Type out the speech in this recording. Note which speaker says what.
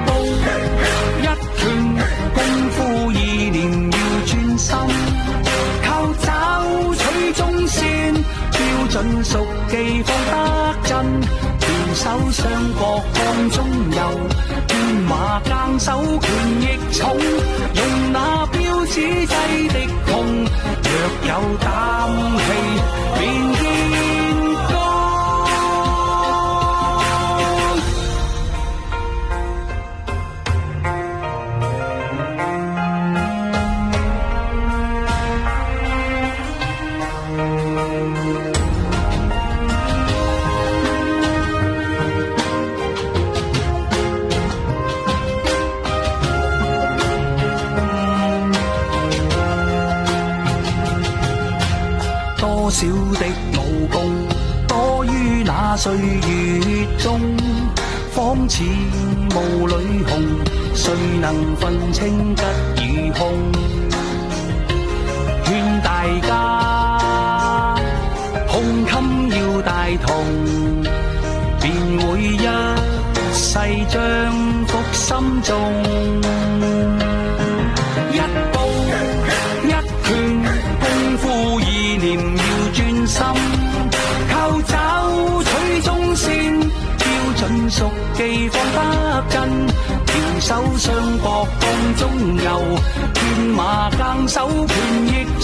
Speaker 1: 步一拳，功夫意念要專心，靠找取中線，標準熟記放得真，拳手雙角放中游，天馬更手權亦重，用那標指制敵窮，若有膽氣便見光。多少的武功，多於那歲月中，仿似霧裏紅，誰能分清吉與凶？勸大家胸襟要大同，便會一世將福心中。一步一拳，功夫意念要專心，靠找取中線，標準熟記放得真，拳手雙膊放中游，天馬更手權亦